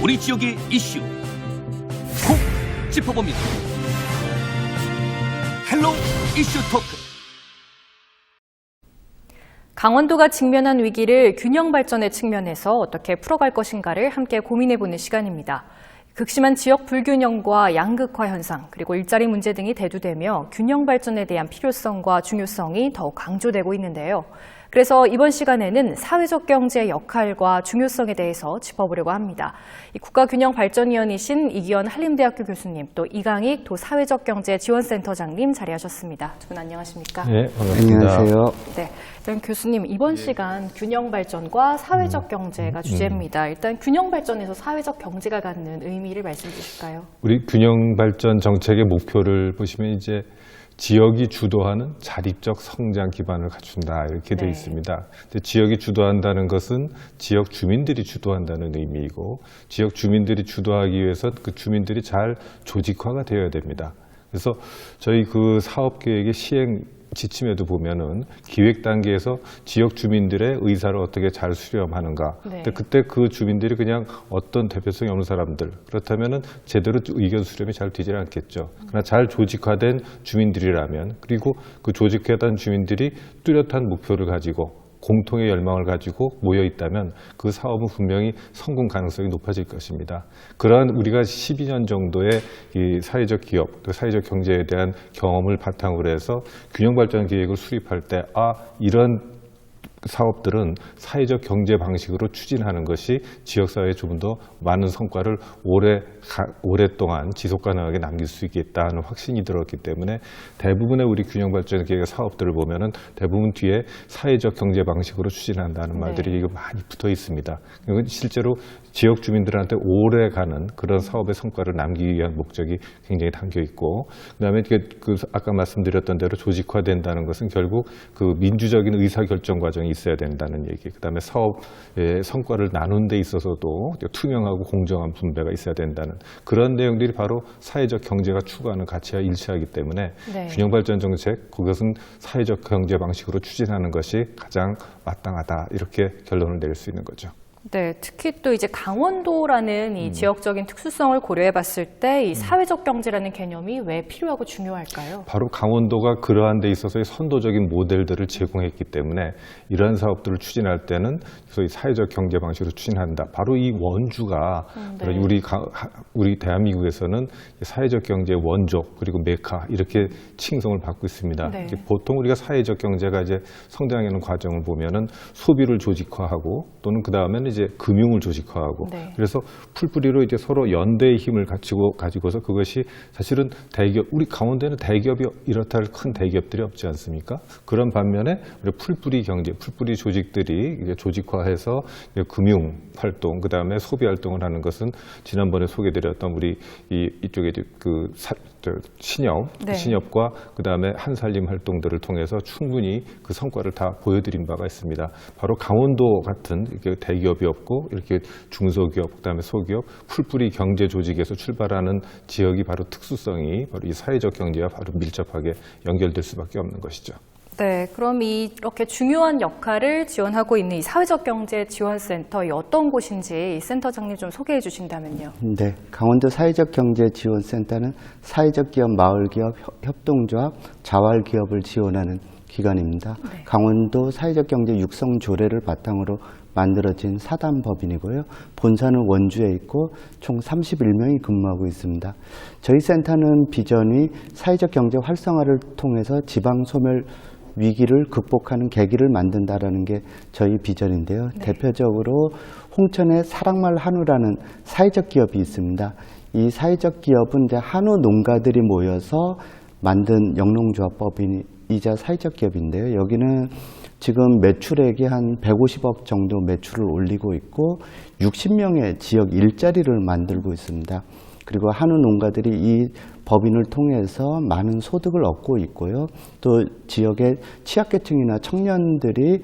우리 지역의 이슈 콕 짚어봅니다. 헬로 이슈 토크. 강원도가 직면한 위기를 균형 발전의 측면에서 어떻게 풀어갈 것인가를 함께 고민해보는 시간입니다. 극심한 지역 불균형과 양극화 현상, 그리고 일자리 문제 등이 대두되며 균형 발전에 대한 필요성과 중요성이 더욱 강조되고 있는데요. 그래서 이번 시간에는 사회적 경제의 역할과 중요성에 대해서 짚어보려고 합니다. 국가균형발전위원이신 이기현 한림대학교 교수님, 또 이강익 도사회적경제지원센터장님 자리하셨습니다. 두 분 안녕하십니까? 네, 반갑습니다. 안녕하세요. 네, 일단 교수님, 이번 시간 균형발전과 사회적 경제가 주제입니다. 일단 균형발전에서 사회적 경제가 갖는 의미를 말씀해 주실까요? 우리 균형발전 정책의 목표를 보시면 이제 지역이 주도하는 자립적 성장 기반을 갖춘다 이렇게 되어 있습니다. 근데 지역이 주도한다는 것은 지역 주민들이 주도한다는 의미이고, 지역 주민들이 주도하기 위해서 그 주민들이 잘 조직화가 되어야 됩니다. 그래서 저희 그 사업 계획의 시행 지침에도 보면은 기획 단계에서 지역 주민들의 의사를 어떻게 잘 수렴하는가. 근데 그때 그 주민들이 그냥 어떤 대표성이 없는 사람들, 그렇다면은 제대로 의견 수렴이 잘 되질 않겠죠. 그러나 잘 조직화된 주민들이라면, 그리고 그 조직화된 주민들이 뚜렷한 목표를 가지고 공통의 열망을 가지고 모여 있다면 그 사업은 분명히 성공 가능성이 높아질 것입니다. 그러한 우리가 12년 정도의 이 사회적 기업, 또 사회적 경제에 대한 경험을 바탕으로 해서 균형발전 계획을 수립할 때, 이런 사업들은 사회적 경제 방식으로 추진하는 것이 지역사회에 좀 더 많은 성과를 오랫동안 지속 가능하게 남길 수 있겠다는 확신이 들었기 때문에 대부분의 우리 균형발전 계획 사업들을 보면은 대부분 뒤에 사회적 경제 방식으로 추진한다는 말들이 이거 많이 붙어 있습니다. 실제로 지역 주민들한테 오래 가는 그런 사업의 성과를 남기기 위한 목적이 굉장히 담겨 있고, 그다음에 그 아까 말씀드렸던 대로 조직화된다는 것은 결국 그 민주적인 의사결정 과정이 있어야 된다는 얘기, 그다음에 사업의 성과를 나눈 데 있어서도 투명하고 공정한 분배가 있어야 된다는 그런 내용들이 바로 사회적 경제가 추구하는 가치와 일치하기 때문에 균형발전 정책, 그것은 사회적 경제 방식으로 추진하는 것이 가장 마땅하다, 이렇게 결론을 내릴 수 있는 거죠. 네, 특히 또 이제 강원도라는 이 지역적인 특수성을 고려해 봤을 때 이 사회적 경제라는 개념이 왜 필요하고 중요할까요? 바로 강원도가 그러한 데 있어서의 선도적인 모델들을 제공했기 때문에 이러한 사업들을 추진할 때는 소위 사회적 경제 방식으로 추진한다. 바로 이 원주가 우리 대한민국에서는 사회적 경제의 원조, 그리고 메카, 이렇게 칭송을 받고 있습니다. 보통 우리가 사회적 경제가 이제 성장하는 과정을 보면은 소비를 조직화하고, 또는 그 다음에는 이제 금융을 조직화하고, 그래서 풀뿌리로 이제 서로 연대의 힘을 가지고서 그것이 사실은 대기업, 우리 강원도에는 대기업이 이렇다 할 큰 대기업들이 없지 않습니까? 그런 반면에 우리 풀뿌리 경제, 풀뿌리 조직들이 이제 조직화해서 금융 활동, 그 다음에 소비 활동을 하는 것은 지난번에 소개드렸던 우리 이쪽에 그 신협과 그 다음에 한살림 활동들을 통해서 충분히 그 성과를 다 보여드린 바가 있습니다. 바로 강원도 같은 대기업이 없고 이렇게 중소기업, 그 다음에 소기업, 풀뿌리 경제 조직에서 출발하는 지역이 바로 특수성이 바로 이 사회적 경제와 바로 밀접하게 연결될 수밖에 없는 것이죠. 네, 그럼 이렇게 중요한 역할을 지원하고 있는 이 사회적경제지원센터, 어떤 곳인지 이 센터장님 좀 소개해 주신다면요. 네, 강원도 사회적경제지원센터는 사회적 기업, 마을기업, 협동조합, 자활기업을 지원하는 기관입니다. 강원도 사회적경제 육성 조례를 바탕으로 만들어진 사단법인이고요. 본사는 원주에 있고 총 31명이 근무하고 있습니다. 저희 센터는 비전이 사회적 경제 활성화를 통해서 지방 소멸 위기를 극복하는 계기를 만든다라는 게 저희 비전인데요. 대표적으로 홍천의 사랑말 한우라는 사회적 기업이 있습니다. 이 사회적 기업은 이제 한우 농가들이 모여서 만든 영농조합법인이자 사회적 기업인데요. 여기는 지금 매출액이 한 150억 정도 매출을 올리고 있고 60명의 지역 일자리를 만들고 있습니다. 그리고 한우 농가들이 이 법인을 통해서 많은 소득을 얻고 있고요. 또 지역의 취약계층이나 청년들이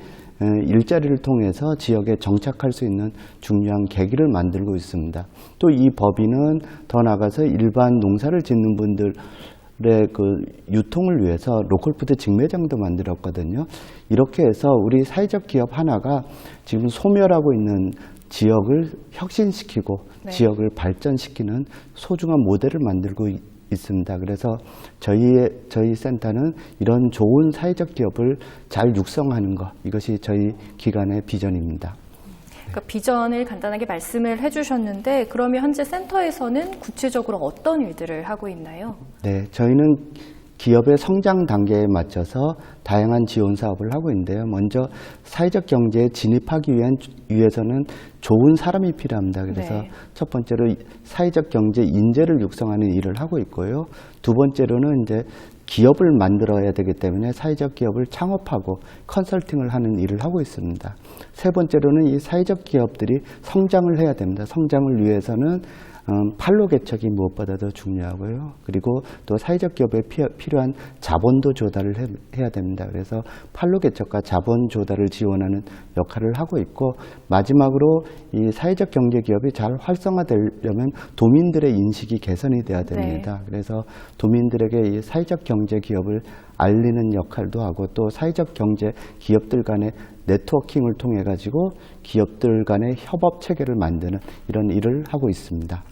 일자리를 통해서 지역에 정착할 수 있는 중요한 계기를 만들고 있습니다. 또 이 법인은 더 나아가서 일반 농사를 짓는 분들의 그 유통을 위해서 로컬푸드 직매장도 만들었거든요. 이렇게 해서 우리 사회적 기업 하나가 지금 소멸하고 있는 지역을 혁신시키고 네. 지역을 발전시키는 소중한 모델을 만들고 있습니다. 그래서 저희 센터는 이런 좋은 사회적 기업을 잘 육성하는 것, 이것이 저희 기관의 비전입니다. 그러니까 비전을 간단하게 말씀을 해주셨는데 그러면 현재 센터에서는 구체적으로 어떤 일들을 하고 있나요? 네, 저희는 기업의 성장 단계에 맞춰서 다양한 지원 사업을 하고 있는데요. 먼저 사회적 경제에 진입하기 위해서는 좋은 사람이 필요합니다. 그래서 네. 첫 번째로 사회적 경제 인재를 육성하는 일을 하고 있고요. 두 번째로는 이제 기업을 만들어야 되기 때문에 사회적 기업을 창업하고 컨설팅을 하는 일을 하고 있습니다. 세 번째로는 이 사회적 기업들이 성장을 해야 됩니다. 성장을 위해서는 판로 개척이 무엇보다도 중요하고요. 그리고 또 사회적 기업에 필요한 자본도 조달을 해야 됩니다. 그래서 판로 개척과 자본 조달을 지원하는 역할을 하고 있고, 마지막으로 이 사회적 경제 기업이 잘 활성화되려면 도민들의 인식이 개선이 돼야 됩니다. 네. 그래서 도민들에게 이 사회적 경제 기업을 알리는 역할도 하고, 또 사회적 경제 기업들 간의 네트워킹을 통해 가지고 기업들 간의 협업 체계를 만드는 이런 일을 하고 있습니다.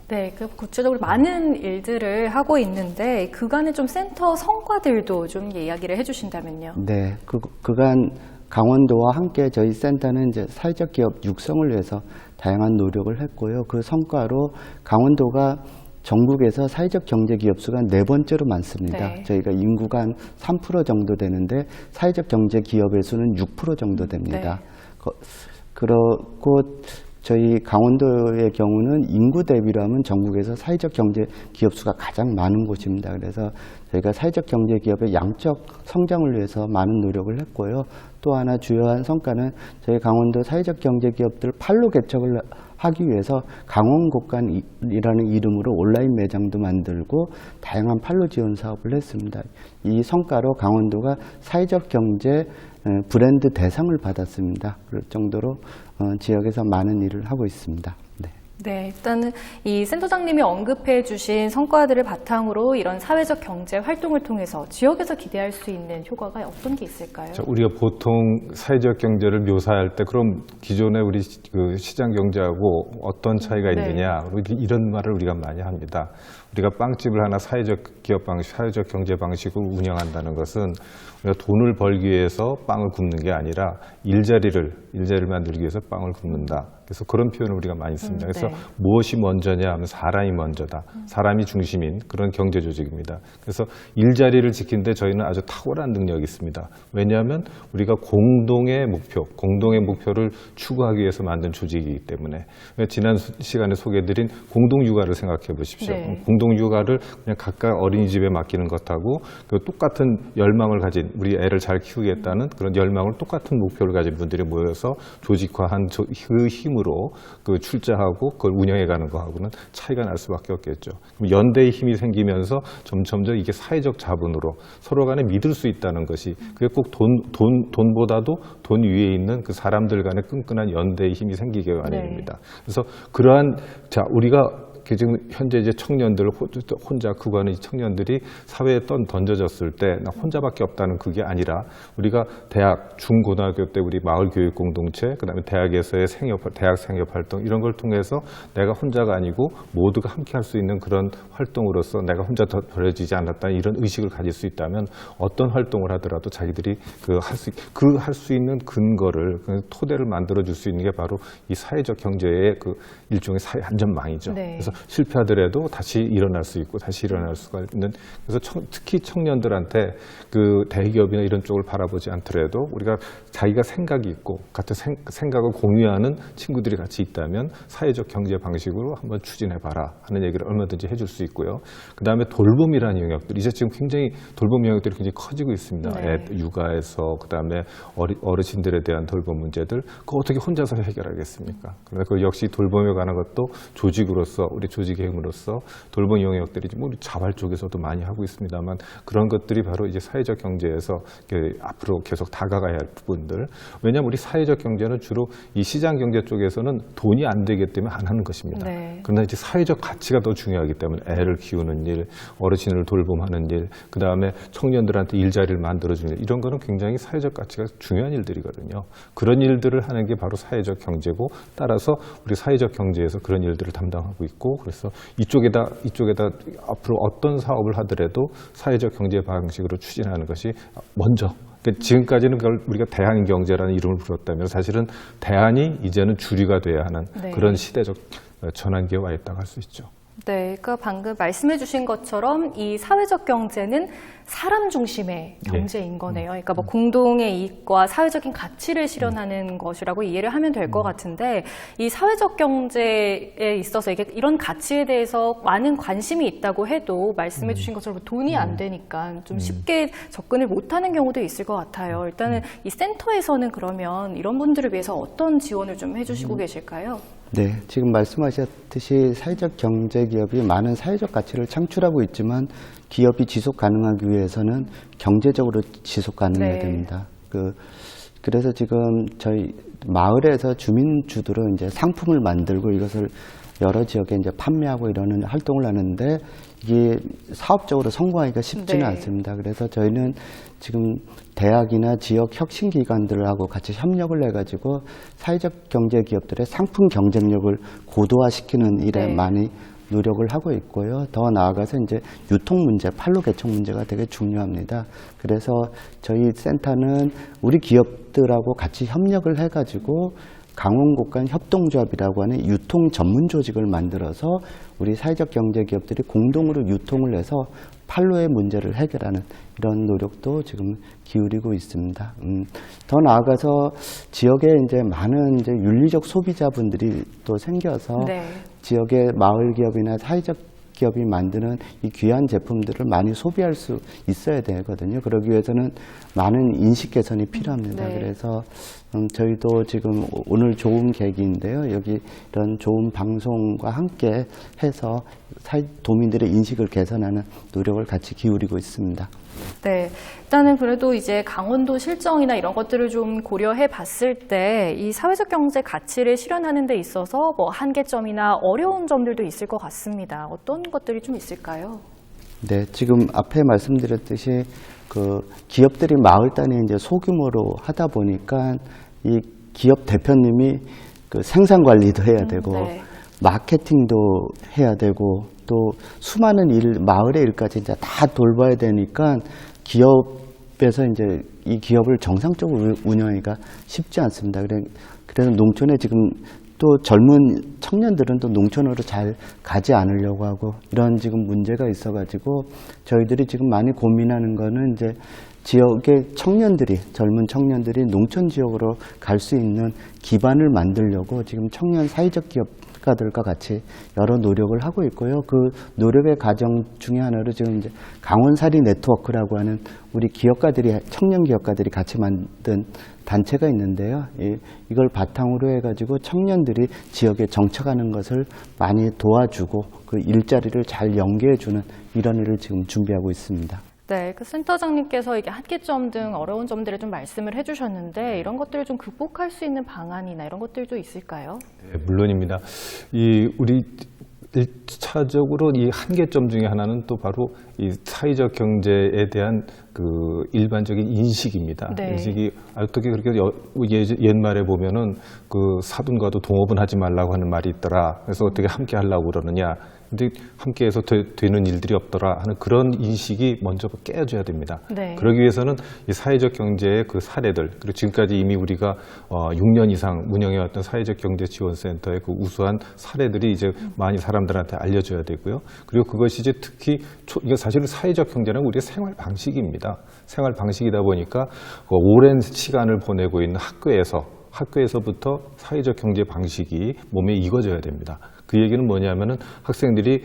네, 그 구체적으로 많은 일들을 하고 있는데 그간의 좀 센터 성과들도 좀 이야기를 해주신다면요. 네, 그간 강원도와 함께 저희 센터는 이제 사회적 기업 육성을 위해서 다양한 노력을 했고요. 그 성과로 강원도가 전국에서 사회적 경제 기업 수가 4번째로 많습니다. 네. 저희가 인구가 한 3% 정도 되는데 사회적 경제 기업의 수는 6% 정도 됩니다. 네. 그렇고 저희 강원도의 경우는 인구 대비로 하면 전국에서 사회적 경제 기업 수가 가장 많은 곳입니다. 그래서 저희가 사회적 경제 기업의 양적 성장을 위해서 많은 노력을 했고요. 또 하나 주요한 성과는 저희 강원도 사회적 경제 기업들 판로 개척을 하기 위해서 강원곡간이라는 이름으로 온라인 매장도 만들고 다양한 판로 지원 사업을 했습니다. 이 성과로 강원도가 사회적 경제 브랜드 대상을 받았습니다. 그럴 정도로 지역에서 많은 일을 하고 있습니다. 네. 네, 일단은 이 센터장님이 언급해 주신 성과들을 바탕으로 이런 사회적 경제 활동을 통해서 지역에서 기대할 수 있는 효과가 어떤 게 있을까요? 우리가 보통 사회적 경제를 묘사할 때 그럼 기존의 우리 그 시장 경제하고 어떤 차이가 네. 있느냐, 이런 말을 우리가 많이 합니다. 우리가 빵집을 하나 사회적 기업 방식, 사회적 경제 방식으로 운영한다는 것은 우리가 돈을 벌기 위해서 빵을 굽는 게 아니라 일자리를 만들기 위해서 빵을 굽는다. 그래서 그런 표현을 우리가 많이 씁니다. 그래서 네. 무엇이 먼저냐 하면 사람이 먼저다. 사람이 중심인 그런 경제 조직입니다. 그래서 일자리를 지키는데 저희는 아주 탁월한 능력이 있습니다. 왜냐하면 우리가 공동의 목표를 추구하기 위해서 만든 조직이기 때문에. 지난 시간에 소개해드린 공동육아를 생각해 보십시오. 네. 공동육아를 그냥 각각 어린이집에 맡기는 것하고 그 똑같은 열망을 가진 우리 애를 잘 키우겠다는 그런 열망을 똑같은 목표를 가진 분들이 모여서 조직화한 그 힘으로 그 출자하고 그걸 운영해가는 거하고는 차이가 날 수밖에 없겠죠. 그럼 연대의 힘이 생기면서 점점 이게 사회적 자본으로 서로 간에 믿을 수 있다는 것이 그게 꼭 돈보다도 돈 위에 있는 그 사람들 간의 끈끈한 연대의 힘이 생기게 마련입니다. 그래서 그러한 우리가 지금 현재 이제 청년들 혼자 그거는 청년들이 사회에 던져졌을 때 나 혼자밖에 없다는 그게 아니라 우리가 대학, 중고등학교 때 우리 마을 교육 공동체, 그다음에 대학에서의 대학 생협 활동 이런 걸 통해서 내가 혼자가 아니고 모두가 함께 할 수 있는 그런 활동으로서 내가 혼자 더 버려지지 않았다는 이런 의식을 가질 수 있다면 어떤 활동을 하더라도 자기들이 할 수 있는 근거를 토대를 만들어 줄 수 있는 게 바로 이 사회적 경제의 그 일종의 사회 안전망이죠. 네. 그래서 실패하더라도 다시 일어날 수 있고 다시 일어날 수가 있는. 그래서 특히 청년들한테 그 대기업이나 이런 쪽을 바라보지 않더라도 우리가 자기가 생각이 있고 같은 생각을 공유하는 친구들이 같이 있다면 사회적 경제 방식으로 한번 추진해봐라 하는 얘기를 얼마든지 해줄 수 있고요. 그 다음에 돌봄이라는 영역들, 이제 지금 굉장히 돌봄 영역들이 굉장히 커지고 있습니다. 네. 육아에서 그 다음에 어르신들에 대한 돌봄 문제들, 그거 어떻게 혼자서 해결하겠습니까? 그래서 그 역시 돌봄에 관한 것도 조직으로서 우리 조직행으로서 돌봄 영역들이 뭐 자발 쪽에서도 많이 하고 있습니다만 그런 것들이 바로 이제 사회적 경제에서 앞으로 계속 다가가야 할 부분들. 왜냐하면 우리 사회적 경제는 주로 이 시장 경제 쪽에서는 돈이 안 되기 때문에 안 하는 것입니다. 네. 그러나 이제 사회적 가치가 더 중요하기 때문에 애를 키우는 일, 어르신을 돌봄하는 일, 그 다음에 청년들한테 일자리를 만들어주는 일, 이런 거는 굉장히 사회적 가치가 중요한 일들이거든요. 그런 일들을 하는 게 바로 사회적 경제고 따라서 우리 사회적 경제에서 그런 일들을 담당하고 있고 그래서 이쪽에다 앞으로 어떤 사업을 하더라도 사회적 경제 방식으로 추진하는 것이 먼저. 그러니까 지금까지는 그걸 우리가 대한 경제라는 이름을 불렀다면 사실은 대안이 이제는 주류가 돼야 하는 네. 그런 시대적 전환기에 와 있다고 할 수 있죠. 네, 그러니까 방금 말씀해 주신 것처럼 이 사회적 경제는 사람 중심의 경제인 거네요. 그러니까 뭐 공동의 이익과 사회적인 가치를 실현하는 것이라고 이해를 하면 될 것 같은데 이 사회적 경제에 있어서 이런 가치에 대해서 많은 관심이 있다고 해도 말씀해 주신 것처럼 돈이 안 되니까 좀 쉽게 접근을 못하는 경우도 있을 것 같아요. 일단은 이 센터에서는 그러면 이런 분들을 위해서 어떤 지원을 좀 해주시고 계실까요? 네, 지금 말씀하셨듯이 사회적 경제 기업이 많은 사회적 가치를 창출하고 있지만 기업이 지속 가능하기 위해서는 경제적으로 지속 가능해야 네. 됩니다. 그래서 지금 저희 마을에서 주민주도로 이제 상품을 만들고 이것을 여러 지역에 이제 판매하고 이러는 활동을 하는데 이게 사업적으로 성공하기가 쉽지는 네. 않습니다. 그래서 저희는 지금 대학이나 지역 혁신기관들하고 같이 협력을 해가지고 사회적 경제 기업들의 상품 경쟁력을 고도화시키는 일에 네. 많이 노력을 하고 있고요. 더 나아가서 이제 유통 문제, 판로 개척 문제가 되게 중요합니다. 그래서 저희 센터는 우리 기업들하고 같이 협력을 해가지고 강원곡간 협동조합이라고 하는 유통 전문 조직을 만들어서 우리 사회적 경제 기업들이 공동으로 유통을 해서 판로의 문제를 해결하는 이런 노력도 지금 기울이고 있습니다. 더 나아가서 지역에 이제 많은 이제 윤리적 소비자분들이 또 생겨서 네. 지역의 마을 기업이나 사회적 기업이 만드는 이 귀한 제품들을 많이 소비할 수 있어야 되거든요. 그러기 위해서는 많은 인식 개선이 필요합니다. 네. 그래서 저희도 지금 오늘 좋은 계기인데요. 여기 이런 좋은 방송과 함께 해서 도민들의 인식을 개선하는 노력을 같이 기울이고 있습니다. 네, 일단은 그래도 이제 강원도 실정이나 이런 것들을 좀 고려해 봤을 때 이 사회적 경제 가치를 실현하는 데 있어서 뭐 한계점이나 어려운 점들도 있을 것 같습니다. 어떤 것들이 좀 있을까요? 네, 지금 앞에 말씀드렸듯이 기업들이 마을 단위에 이제 소규모로 하다 보니까 이 기업 대표님이 생산 관리도 해야 되고 네. 마케팅도 해야 되고 또 수많은 마을의 일까지 이제 다 돌봐야 되니까 기업에서 이제 이 기업을 정상적으로 운영하기가 쉽지 않습니다. 그래서 농촌에 지금 또 젊은 청년들은 또 농촌으로 잘 가지 않으려고 하고 이런 지금 문제가 있어가지고 저희들이 지금 많이 고민하는 거는 이제 지역의 젊은 청년들이 농촌 지역으로 갈 수 있는 기반을 만들려고 지금 청년 사회적 기업가들과 같이 여러 노력을 하고 있고요. 그 노력의 과정 중에 하나로 지금 이제 강원사리 네트워크라고 하는 우리 청년 기업가들이 같이 만든 단체가 있는데요. 이걸 바탕으로 해가지고 청년들이 지역에 정착하는 것을 많이 도와주고 그 일자리를 잘 연계해주는 이런 일을 지금 준비하고 있습니다. 네, 그 센터장님께서 이게 한계점 등 어려운 점들을 좀 말씀을 해주셨는데 이런 것들을 좀 극복할 수 있는 방안이나 이런 것들도 있을까요? 네, 물론입니다. 우리 1차적으로 이 한계점 중에 하나는 또 바로 이 사회적 경제에 대한 일반적인 인식입니다. 네. 인식이 어떻게 그렇게 옛말에 보면은 사돈과도 동업은 하지 말라고 하는 말이 있더라. 그래서 어떻게 함께 하려고 그러느냐. 근데 함께해서 되는 일들이 없더라 하는 그런 인식이 먼저 깨져야 됩니다. 네. 그러기 위해서는 이 사회적 경제의 그 사례들 그리고 지금까지 이미 우리가 6년 이상 운영해왔던 사회적 경제 지원센터의 그 우수한 사례들이 이제 많이 사람들한테 알려져야 되고요. 그리고 그것이 이제 특히 이게 사실은 사회적 경제는 우리의 생활 방식입니다. 생활 방식이다 보니까 오랜 시간을 보내고 있는 학교에서부터 사회적 경제 방식이 몸에 익어져야 됩니다. 그 얘기는 뭐냐면은 학생들이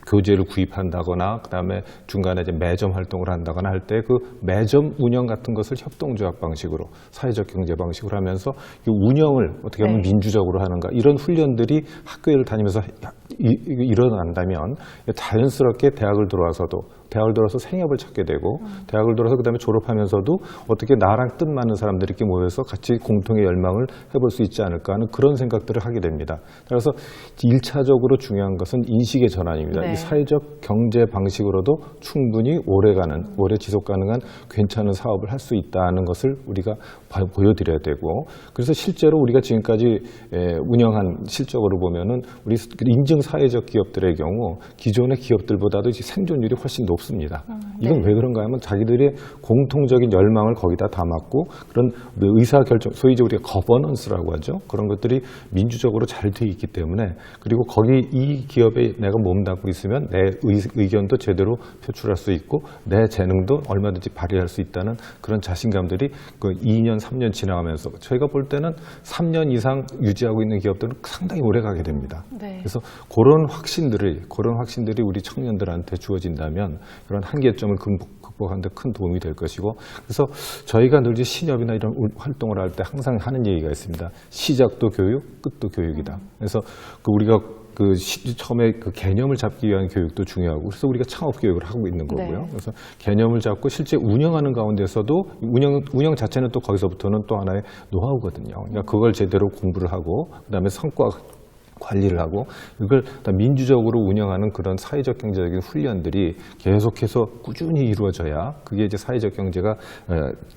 교재를 구입한다거나 그다음에 중간에 이제 매점 활동을 한다거나 할 때 그 매점 운영 같은 것을 협동조합 방식으로 사회적 경제 방식으로 하면서 이 운영을 어떻게 하면 네. 민주적으로 하는가 이런 훈련들이 학교를 다니면서 일어난다면 자연스럽게 대학을 들어와서 생업을 찾게 되고 대학을 들어서 그다음에 졸업하면서도 어떻게 나랑 뜻 맞는 사람들이 이렇게 모여서 같이 공통의 열망을 해볼 수 있지 않을까 하는 그런 생각들을 하게 됩니다. 그래서 1차적으로 중요한 것은 인식의 전환입니다. 네. 이 사회적 경제 방식으로도 충분히 오래 지속 가능한 괜찮은 사업을 할 수 있다는 것을 우리가 보여드려야 되고, 그래서 실제로 우리가 지금까지 운영한 실적으로 보면은 우리 인증 사회적 기업들의 경우 기존의 기업들보다도 생존율이 훨씬 높습니다. 이건 네. 왜 그런가 하면 자기들의 공통적인 열망을 거기다 담았고, 그런 의사결정, 소위 이제 우리가 거버넌스라고 하죠. 그런 것들이 민주적으로 잘 돼 있기 때문에, 그리고 거기 이 기업에 내가 몸담고 있으면 내 의견도 제대로 표출할 수 있고 내 재능도 얼마든지 발휘할 수 있다는 그런 자신감들이 그 2년, 3년 지나가면서 저희가 볼 때는 3년 이상 유지하고 있는 기업들은 상당히 오래 가게 됩니다. 네. 그래서 그런 확신들이 우리 청년들한테 주어진다면 그런 한계점을 극복하는 데 큰 도움이 될 것이고, 그래서 저희가 늘 신협이나 이런 활동을 할 때 항상 하는 얘기가 있습니다. 시작도 교육, 끝도 교육이다. 그래서 우리가 처음에 개념을 잡기 위한 교육도 중요하고, 그래서 우리가 창업 교육을 하고 있는 거고요. 네. 그래서 개념을 잡고 실제 운영하는 가운데서도 운영 자체는 또 거기서부터는 또 하나의 노하우거든요. 그러니까 그걸 제대로 공부를 하고 그다음에 성과 관리를 하고 이걸 민주적으로 운영하는 그런 사회적 경제적인 훈련들이 계속해서 꾸준히 이루어져야 그게 이제 사회적 경제가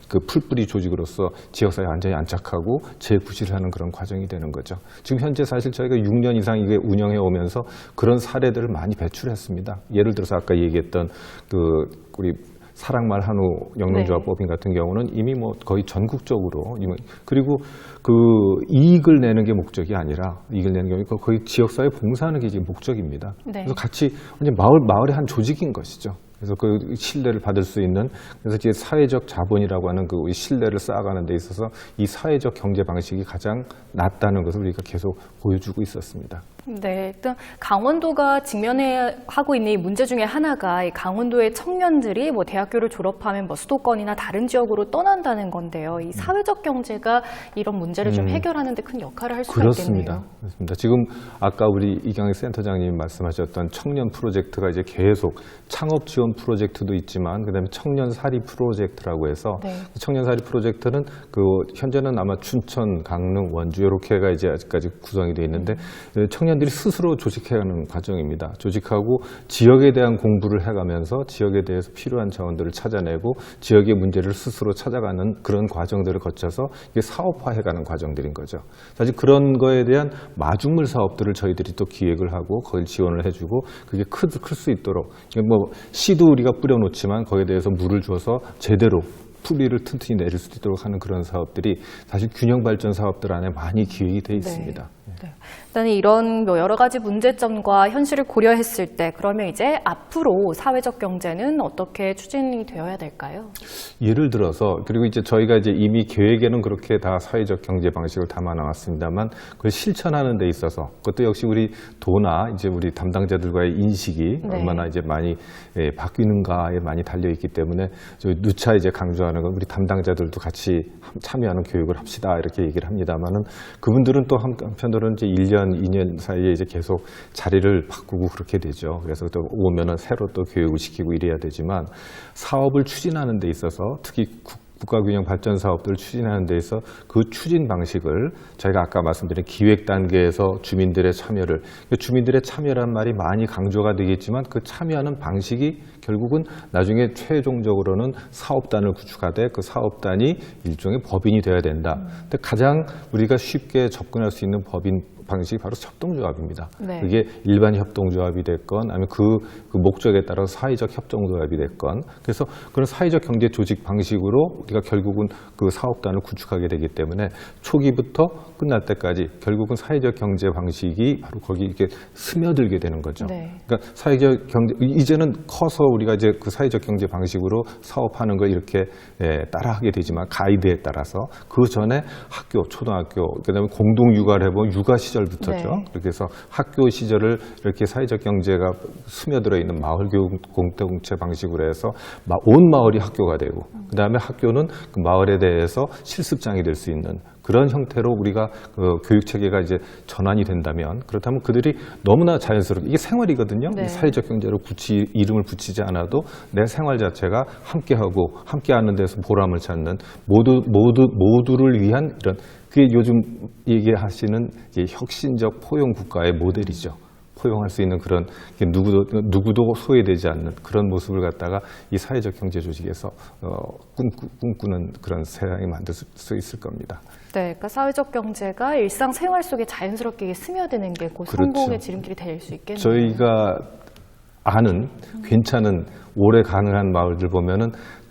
그 풀뿌리 조직으로서 지역사회에 완전히 안착하고 재구실하는 그런 과정이 되는 거죠. 지금 현재 사실 저희가 6년 이상 이게 운영해 오면서 그런 사례들을 많이 배출했습니다. 예를 들어서 아까 얘기했던 우리 사랑말 한우 영농조합법인 같은 경우는 이미 거의 전국적으로, 그리고 이익을 내는 게 목적이 아니라, 이익을 내는 게 거의 지역사회 봉사하는 게 이제 목적입니다. 네. 그래서 같이 완전 마을의 한 조직인 것이죠. 그래서 그 신뢰를 받을 수 있는, 그래서 이제 사회적 자본이라고 하는 그 신뢰를 쌓아가는 데 있어서 이 사회적 경제 방식이 가장 낫다는 것을 우리가 계속 보여주고 있었습니다. 네, 일단 강원도가 직면하고 있는 이 문제 중에 하나가 이 강원도의 청년들이 대학교를 졸업하면 수도권이나 다른 지역으로 떠난다는 건데요. 이 사회적 경제가 이런 문제를 좀 해결하는 데 큰 역할을 할 수가 있겠네요. 그렇습니다. 지금 아까 우리 이경희 센터장님 말씀하셨던 청년 프로젝트가 이제 계속 창업 지원 프로젝트도 있지만 그다음에 청년살이 프로젝트라고 해서, 네. 청년살이 프로젝트는 현재는 아마 춘천, 강릉, 원주 이렇게가 이제 아직까지 구성이 되어 있는데 청년들이 스스로 조직해가는 과정입니다. 조직하고 지역에 대한 공부를 해가면서 지역에 대해서 필요한 자원들을 찾아내고 지역의 문제를 스스로 찾아가는 그런 과정들을 거쳐서 이게 사업화해가는 과정들인 거죠. 사실 그런 거에 대한 마중물 사업들을 저희들이 또 기획을 하고 거기를 지원을 해주고 그게 클 수 있도록, 씨도 우리가 뿌려놓지만 거기에 대해서 물을 줘서 제대로 뿌리를 튼튼히 내릴 수 있도록 하는 그런 사업들이 사실 균형 발전 사업들 안에 많이 기획이 되어 있습니다. 네. 일단 이런 여러 가지 문제점과 현실을 고려했을 때 그러면 이제 앞으로 사회적 경제는 어떻게 추진이 되어야 될까요? 예를 들어서, 그리고 이제 저희가 이제 이미 계획에는 그렇게 다 사회적 경제 방식을 담아 나왔습니다만 그걸 실천하는 데 있어서 그것도 역시 우리 도나 이제 우리 담당자들과의 인식이 네. 얼마나 이제 많이 바뀌는가에 많이 달려 있기 때문에 저희 누차 이제 강조하는 건 우리 담당자들도 같이 참여하는 교육을 합시다 이렇게 얘기를 합니다만은 그분들은 또 한편으로는 이제 1년, 2년 사이에 이제 계속 자리를 바꾸고 그렇게 되죠. 그래서 또 오면은 새로 또 교육을 시키고 이래야 되지만 사업을 추진하는 데 있어서 특히 국가균형 발전 사업들을 추진하는 데 있어 그 추진 방식을 저희가 아까 말씀드린 기획 단계에서 주민들의 참여를, 주민들의 참여란 말이 많이 강조가 되겠지만 그 참여하는 방식이 결국은 나중에 최종적으로는 사업단을 구축하되 그 사업단이 일종의 법인이 되어야 된다. 근데 가장 우리가 쉽게 접근할 수 있는 법인 방식이 바로 협동조합입니다. 네. 그게 일반 협동조합이 됐건 아니면 그 목적에 따라서 사회적 협동조합이 됐건, 그래서 그런 사회적 경제 조직 방식으로 우리가 결국은 그 사업단을 구축하게 되기 때문에 초기부터 끝날 때까지 결국은 사회적 경제 방식이 바로 거기 이렇게 스며들게 되는 거죠. 네. 그러니까 사회적 경제, 이제는 커서 우리가 이제 그 사회적 경제 방식으로 사업하는 걸 이렇게 따라하게 되지만 가이드에 따라서 그 전에 학교, 초등학교, 그다음에 공동 육아를 해보면 육아 시절 시절부터죠. 네. 그렇게 해서 학교 시절을 이렇게 사회적 경제가 스며들어 있는 마을 교육 공동체 방식으로 해서 온 마을이 학교가 되고, 그 다음에 학교는 그 마을에 대해서 실습장이 될 수 있는 그런 형태로 우리가 그 교육 체계가 이제 전환이 된다면, 그렇다면 그들이 너무나 자연스럽게, 이게 생활이거든요. 네. 이 사회적 경제로 이름을 붙이지 않아도 내 생활 자체가 함께하고 함께하는 데서 보람을 찾는 모두를 위한 이런, 그게 요즘 얘기하시는 이제 혁신적 포용 국가의 모델이죠. 포용할 수 있는 그런, 누구도 소외되지 않는 그런 모습을 갖다가 이 사회적 경제 조직에서 꿈꾸는 그런 세상이 만들 수 있을 겁니다. 네, 그러니까 사회적 경제가 일상 생활 속에 자연스럽게 스며드는 게 곧 그렇죠. 성공의 지름길이 될 수 있겠네요. 저희가 아는 괜찮은 오래 가능한 마을들 보면은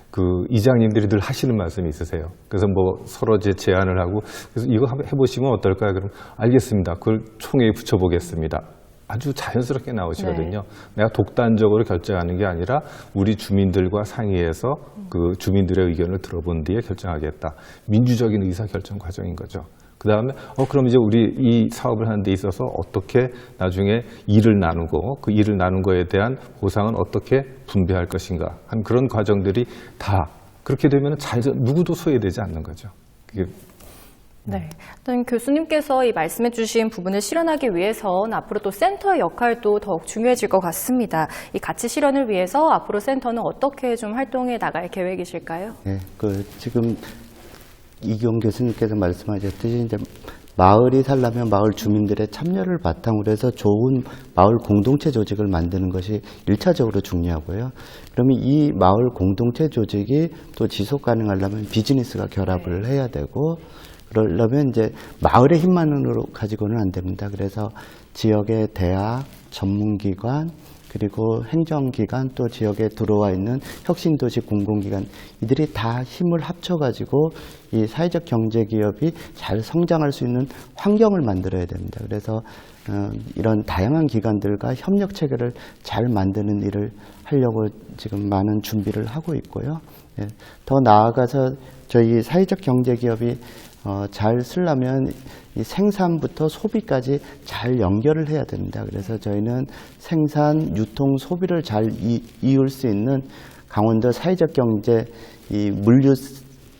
그 이장님들이 늘 하시는 말씀이 있으세요. 그래서 뭐 서로 이제 제안을 하고, 그래서 이거 한번 해보시면 어떨까요? 그럼 알겠습니다. 그걸 총회에 붙여보겠습니다. 아주 자연스럽게 나오시거든요. 내가 독단적으로 결정하는 게 아니라 우리 주민들과 상의해서 그 주민들의 의견을 들어본 뒤에 결정하겠다. 민주적인 의사결정 과정인 거죠. 그 다음에 그럼 이제 우리 이 사업을 하는 데 있어서 어떻게 나중에 일을 나누고, 그 일을 나눈 거에 대한 보상은 어떻게 분배할 것인가 하는 그런 과정들이 다 그렇게 되면 누구도 소외되지 않는 거죠. 그게 네. 일단 교수님께서 이 말씀해 주신 부분을 실현하기 위해선 앞으로 또 센터의 역할도 더욱 중요해질 것 같습니다. 이 가치 실현을 위해서 앞으로 센터는 어떻게 좀 활동해 나갈 계획이실까요? 네, 지금 이경 교수님께서 말씀하셨듯이 이제 마을이 살려면 마을 주민들의 참여를 바탕으로 해서 좋은 마을 공동체 조직을 만드는 것이 1차적으로 중요하고요. 그러면 이 마을 공동체 조직이 또 지속 가능하려면 비즈니스가 결합을 해야 되고, 그러려면 이제 마을의 힘만으로 가지고는 안 됩니다. 그래서 지역의 대학, 전문기관, 그리고 행정기관, 또 지역에 들어와 있는 혁신도시 공공기관, 이들이 다 힘을 합쳐가지고 이 사회적 경제기업이 잘 성장할 수 있는 환경을 만들어야 됩니다. 그래서 이런 다양한 기관들과 협력체계를 잘 만드는 일을 하려고 지금 많은 준비를 하고 있고요. 예, 더 나아가서 저희 사회적 경제기업이 잘 쓰려면 이 생산부터 소비까지 잘 연결을 해야 됩니다. 그래서 저희는 생산, 유통, 소비를 잘 이을 수 있는 강원도 사회적 경제 이 물류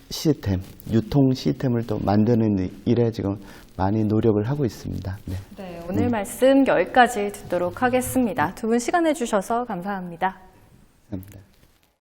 시스템, 유통 시스템을 또 만드는 일에 지금 많이 노력을 하고 있습니다. 네. 네, 오늘 말씀 여기까지 듣도록 하겠습니다. 두 분 시간 내주셔서 감사합니다. 감사합니다.